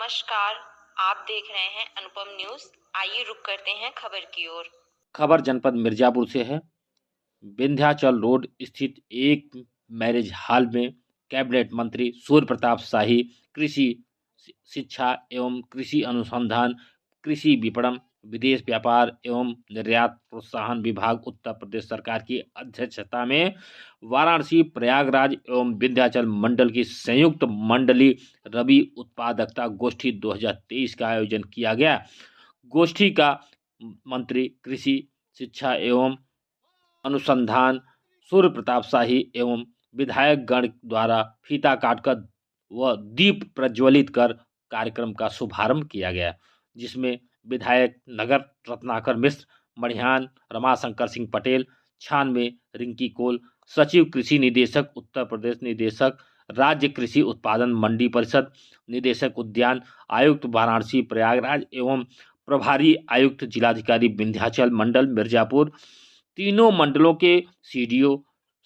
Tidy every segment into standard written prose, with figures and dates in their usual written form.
नमस्कार। आप देख रहे हैं अनुपम न्यूज। आइए रुक करते हैं खबर की ओर। खबर जनपद मिर्जापुर से है। विंध्याचल रोड स्थित एक मैरिज हॉल में कैबिनेट मंत्री सूर्य प्रताप शाही कृषि शिक्षा एवं कृषि अनुसंधान, कृषि विपणन, विदेश व्यापार एवं निर्यात प्रोत्साहन विभाग उत्तर प्रदेश सरकार की अध्यक्षता में वाराणसी, प्रयागराज एवं विंध्याचल मंडल की संयुक्त मंडली रबी उत्पादकता गोष्ठी 2023 का आयोजन किया गया। गोष्ठी का मंत्री कृषि शिक्षा एवं अनुसंधान सूर्य प्रताप शाही एवं विधायक गण द्वारा फीता काटकर व दीप प्रज्वलित कर कार्यक्रम का शुभारंभ किया गया, जिसमें विधायक नगर रत्नाकर मिश्र, मढ़ियान रमाशंकर सिंह पटेल, 96 रिंकी कोल, सचिव कृषि निदेशक उत्तर प्रदेश, निदेशक राज्य कृषि उत्पादन मंडी परिषद, निदेशक उद्यान, आयुक्त वाराणसी प्रयागराज एवं प्रभारी आयुक्त जिलाधिकारी विंध्याचल मंडल मिर्जापुर, तीनों मंडलों के सीडीओ,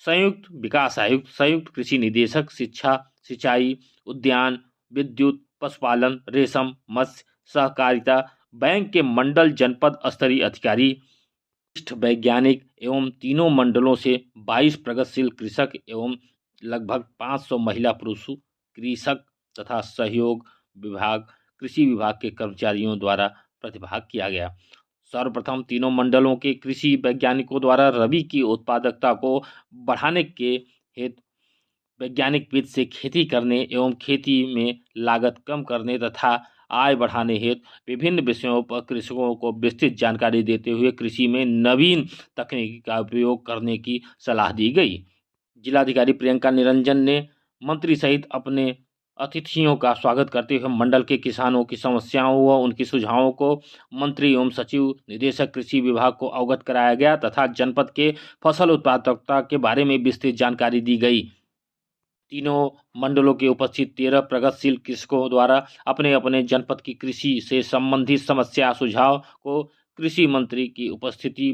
संयुक्त विकास आयुक्त, संयुक्त कृषि निदेशक, शिक्षा, सिंचाई, उद्यान, विद्युत, पशुपालन, रेशम, मत्स्य, सहकारिता, बैंक के मंडल जनपद स्तरीय अधिकारी, वरिष्ठ वैज्ञानिक एवं तीनों मंडलों से 22 प्रगतिशील कृषक एवं लगभग 500 महिला पुरुष कृषक तथा सहयोग विभाग, कृषि विभाग के कर्मचारियों द्वारा प्रतिभाग किया गया। सर्वप्रथम तीनों मंडलों के कृषि वैज्ञानिकों द्वारा रबी की उत्पादकता को बढ़ाने के हेतु वैज्ञानिक विधि से खेती करने एवं खेती में लागत कम करने तथा आय बढ़ाने हेतु विभिन्न विषयों पर कृषकों को विस्तृत जानकारी देते हुए कृषि में नवीन तकनीकी का उपयोग करने की सलाह दी गई। जिलाधिकारी प्रियंका निरंजन ने मंत्री सहित अपने अतिथियों का स्वागत करते हुए मंडल के किसानों की समस्याओं व उनके सुझावों को मंत्री एवं सचिव निदेशक कृषि विभाग को अवगत कराया गया तथा जनपद के फसल उत्पादकता के बारे में विस्तृत जानकारी दी गई। तीनों मंडलों के उपस्थित 13 प्रगतिशील कृषकों द्वारा अपने अपने जनपद की कृषि से संबंधित समस्या सुझाव को कृषि मंत्री की उपस्थिति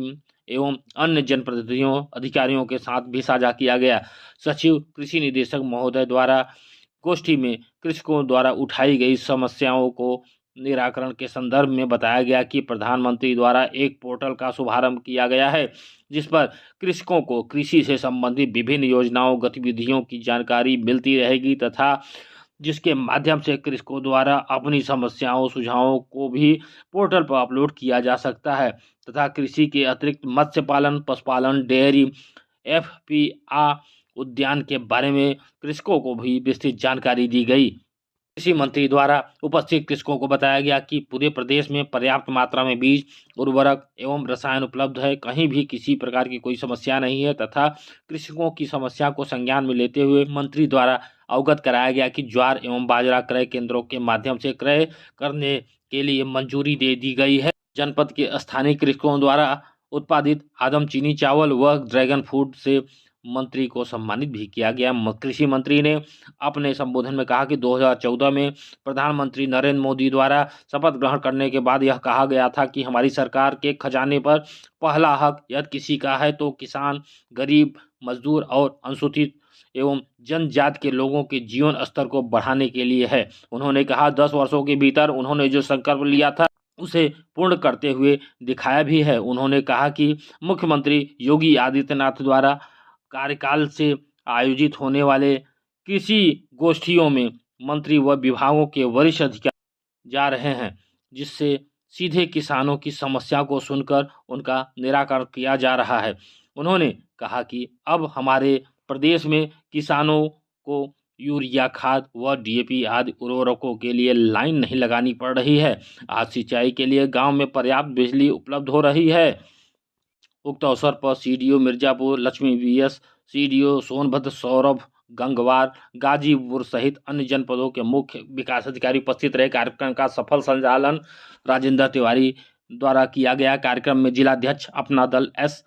एवं अन्य जनप्रतिनिधियों अधिकारियों के साथ भी साझा किया गया। सचिव कृषि निदेशक महोदय द्वारा गोष्ठी में कृषकों द्वारा उठाई गई समस्याओं को निराकरण के संदर्भ में बताया गया कि प्रधानमंत्री द्वारा एक पोर्टल का शुभारंभ किया गया है, जिस पर कृषकों को कृषि से संबंधित विभिन्न योजनाओं गतिविधियों की जानकारी मिलती रहेगी तथा जिसके माध्यम से कृषकों द्वारा अपनी समस्याओं सुझावों को भी पोर्टल पर अपलोड किया जा सकता है तथा कृषि के अतिरिक्त मत्स्य पालन, पशुपालन, डेयरी, एफपीआ, उद्यान के बारे में कृषकों को भी विस्तृत जानकारी दी गई। कृषि मंत्री द्वारा उपस्थित कृषकों को बताया गया कि पूरे प्रदेश में पर्याप्त मात्रा में बीज, उर्वरक एवं रसायन उपलब्ध है, कहीं भी किसी प्रकार की कोई समस्या नहीं है तथा कृषकों की समस्या को संज्ञान में लेते हुए मंत्री द्वारा अवगत कराया गया कि ज्वार एवं बाजरा क्रय केंद्रों के माध्यम से क्रय करने के लिए मंजूरी दे दी गई है। जनपद के स्थानीय कृषकों द्वारा उत्पादित आदम चीनी चावल व ड्रैगन फ्रूट से मंत्री को सम्मानित भी किया गया। कृषि मंत्री ने अपने संबोधन में कहा कि 2014 में प्रधानमंत्री नरेंद्र मोदी द्वारा शपथ ग्रहण करने के बाद यह कहा गया था कि हमारी सरकार के खजाने पर पहला हक यदि किसी का है तो किसान, गरीब, मजदूर और अनुसूचित एवं जनजाति के लोगों के जीवन स्तर को बढ़ाने के लिए है। उन्होंने कहा 10 वर्षों के भीतर उन्होंने जो संकल्प लिया था उसे पूर्ण करते हुए दिखाया भी है। उन्होंने कहा कि मुख्यमंत्री योगी आदित्यनाथ द्वारा कार्यकाल से आयोजित होने वाले कृषि गोष्ठियों में मंत्री व विभागों के वरिष्ठ अधिकारी जा रहे हैं, जिससे सीधे किसानों की समस्या को सुनकर उनका निराकरण किया जा रहा है। उन्होंने कहा कि अब हमारे प्रदेश में किसानों को यूरिया खाद व डीएपी आदि उर्वरकों के लिए लाइन नहीं लगानी पड़ रही है। आज सिंचाई के लिए गांव में पर्याप्त बिजली उपलब्ध हो रही है। उक्त अवसर पर CDO Mirzapur Lakshmi VS, CDO Sonbhadra Saurabh Gangwar, Ghazipur सहित अन्य जनपदों के मुख्य विकास अधिकारी उपस्थित रहे। कार्यक्रम का सफल संचालन राजेंद्र तिवारी द्वारा किया गया। कार्यक्रम में जिलाध्यक्ष अपना दल एस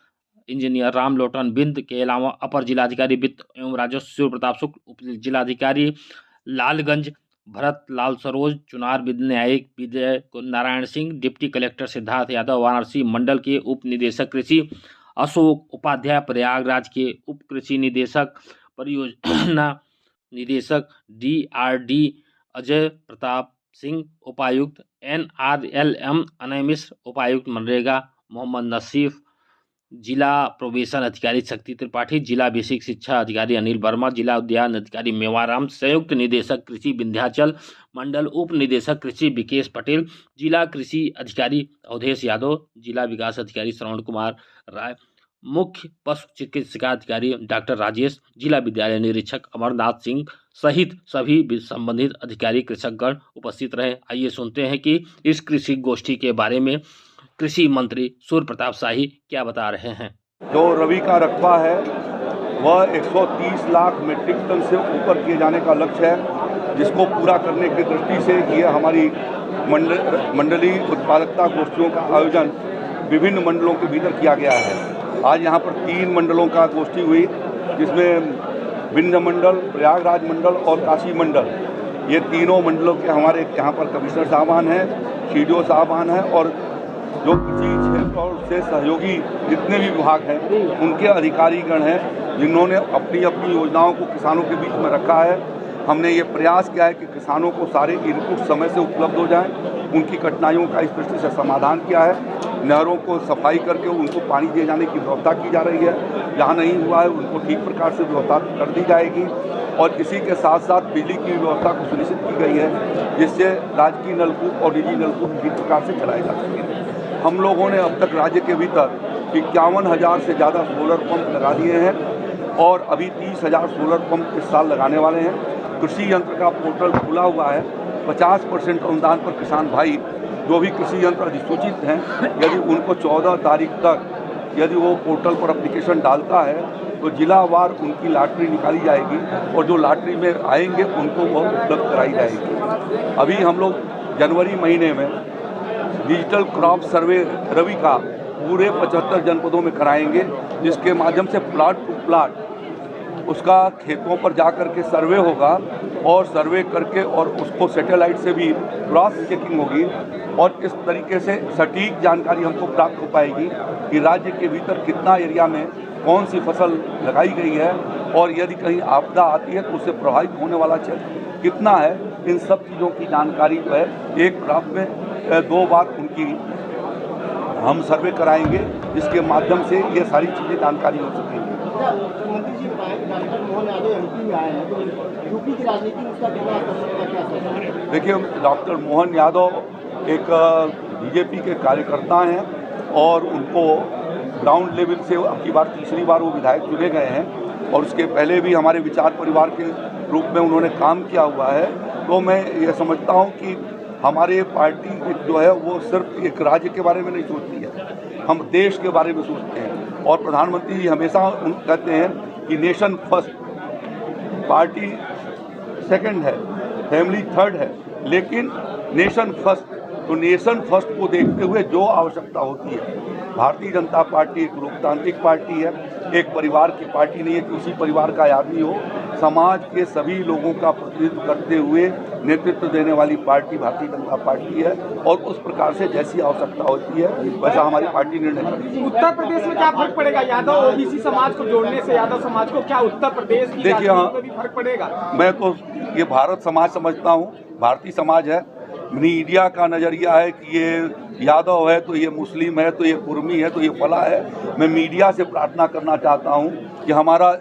इंजीनियर रामलोटन बिंद के अलावा अपर जिलाधिकारी वित्त एवं राजस्व सूर्य प्रताप शुक्ल, उप जिलाधिकारी लालगंज भरत लाल सरोज, चुनार न्यायिक विजय नारायण सिंह, डिप्टी कलेक्टर सिद्धार्थ यादव, वाराणसी मंडल के उप निदेशक कृषि अशोक उपाध्याय, प्रयागराज के उप कृषि निदेशक परियोजना निदेशक डीआरडी अजय प्रताप सिंह उपायुक्त, NRLM अनय मिश्र उपायुक्त मनरेगा, मोहम्मद नसीफ जिला प्रोबेशन अधिकारी शक्ति त्रिपाठी, जिला बेसिक शिक्षा अधिकारी अनिल वर्मा, जिला उद्यान अधिकारी मेवाराम, संयुक्त निदेशक कृषि विंध्याचल मंडल, उप निदेशक कृषि विकेश पटेल, जिला कृषि अधिकारी अवधेश यादव, जिला विकास अधिकारी श्रवण कुमार राय, मुख्य पशु चिकित्सा अधिकारी डॉक्टर राजेश, जिला विद्यालय निरीक्षक अमरनाथ सिंह सहित सभी संबंधित अधिकारी कृषकगण उपस्थित रहे। आइए सुनते हैं कि इस कृषि गोष्ठी के बारे में कृषि मंत्री सूर्य प्रताप शाही क्या बता रहे हैं। जो रबी का रकबा है वह 130 लाख मीट्रिक टन से ऊपर किए जाने का लक्ष्य है, जिसको पूरा करने की दृष्टि से ये हमारी मंडली उत्पादकता गोष्ठियों का आयोजन विभिन्न मंडलों के भीतर किया गया है। आज यहाँ पर 3 मंडलों का गोष्ठी हुई, जिसमें विंध्य मंडल, प्रयागराज मंडल और काशी मंडल, ये तीनों मंडलों के हमारे यहाँ पर कमिश्नर साहबान हैं, CDO साहबान हैं और जो कृषि क्षेत्र और से सहयोगी जितने भी विभाग हैं उनके अधिकारीगण हैं, जिन्होंने अपनी अपनी योजनाओं को किसानों के बीच में रखा है। हमने ये प्रयास किया है कि किसानों को सारे इनपुट समय से उपलब्ध हो जाएं, उनकी कठिनाइयों का इस दृष्टि से समाधान किया है। नहरों को सफाई करके उनको पानी दिए जाने की व्यवस्था की जा रही है, जहाँ नहीं हुआ है उनको ठीक प्रकार से व्यवस्था कर दी जाएगी और इसी के साथ साथ बिजली की व्यवस्था को सुनिश्चित की गई है, जिससे राजकीय नलकूप और निजी नलकूप ठीक प्रकार से चलाए जा सकें। हम लोगों ने अब तक राज्य के भीतर 51,000 से ज़्यादा सोलर पंप लगा दिए हैं और अभी 30,000 सोलर पंप इस साल लगाने वाले हैं। कृषि यंत्र का पोर्टल खुला हुआ है। 50% अनुदान पर किसान भाई जो भी कृषि यंत्र अधिसूचित हैं, यदि उनको 14 तारीख तक यदि वो पोर्टल पर एप्लीकेशन डालता है तो जिलावार उनकी लॉटरी निकाली जाएगी और जो लॉटरी में आएंगे उनको वो उपलब्ध कराई जाएगी। अभी हम लोग जनवरी महीने में डिजिटल क्रॉप सर्वे रबी का पूरे 75 जनपदों में कराएंगे, जिसके माध्यम से प्लाट टू प्लाट उसका खेतों पर जा कर के सर्वे होगा और सर्वे करके और उसको सैटेलाइट से भी क्रॉस चेकिंग होगी और इस तरीके से सटीक जानकारी हमको प्राप्त हो पाएगी कि राज्य के भीतर कितना एरिया में कौन सी फसल लगाई गई है और यदि कहीं आपदा आती है तो उससे प्रभावित होने वाला क्षेत्र कितना है। इन सब चीज़ों की जानकारी जो है एक क्रॉप में 2 बार उनकी हम सर्वे कराएंगे, जिसके माध्यम से ये सारी चीज़ें जानकारी हो सकेंगी। मुख्यमंत्री जी डॉक्टर मोहन यादव MP में आए हैं, तो यूपी की राजनीति में उसका कितना असर? देखिए, डॉक्टर मोहन यादव एक BJP के कार्यकर्ता हैं और उनको ग्राउंड लेवल से अब की बार तीसरी बार वो विधायक चुने गए हैं और उसके पहले भी हमारे विचार परिवार के रूप में उन्होंने काम किया हुआ है। तो मैं ये समझता हूँ कि हमारे पार्टी जो है वो सिर्फ एक राज्य के बारे में नहीं सोचती है, हम देश के बारे में सोचते हैं और प्रधानमंत्री जी हमेशा कहते हैं कि नेशन फर्स्ट, पार्टी सेकंड है, फैमिली थर्ड है, लेकिन नेशन फर्स्ट। तो नेशन फर्स्ट को देखते हुए जो आवश्यकता होती है, भारतीय जनता पार्टी एक लोकतांत्रिक पार्टी है, एक परिवार की पार्टी नहीं है कि उसी परिवार का आदमी हो, समाज के सभी लोगों का प्रतिनिधित्व करते हुए नेतृत्व देने वाली पार्टी भारतीय जनता पार्टी है और उस प्रकार से जैसी आवश्यकता होती है वैसा हमारी पार्टी निर्णय करती है। उत्तर प्रदेश में क्या फर्क पड़ेगा? यादव OBC समाज को जोड़ने से यादव समाज को क्या उत्तर प्रदेश की देखिए, में भी फर्क पड़ेगा? मैं तो ये भारत समाज समझता हूँ, भारतीय समाज है। मीडिया का नज़रिया है कि ये यादव है तो ये मुस्लिम है तो ये कुर्मी है तो ये फला है। मैं मीडिया से प्रार्थना करना चाहता हूँ कि हमारा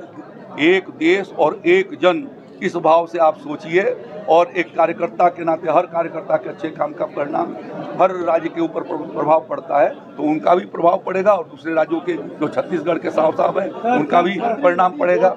एक देश और एक जन, इस भाव से आप सोचिए और एक कार्यकर्ता के नाते हर कार्यकर्ता के अच्छे काम का परिणाम हर राज्य के ऊपर प्रभाव पड़ता है, तो उनका भी प्रभाव पड़ेगा और दूसरे राज्यों के जो छत्तीसगढ़ के साहब हैं उनका भी परिणाम पड़ेगा।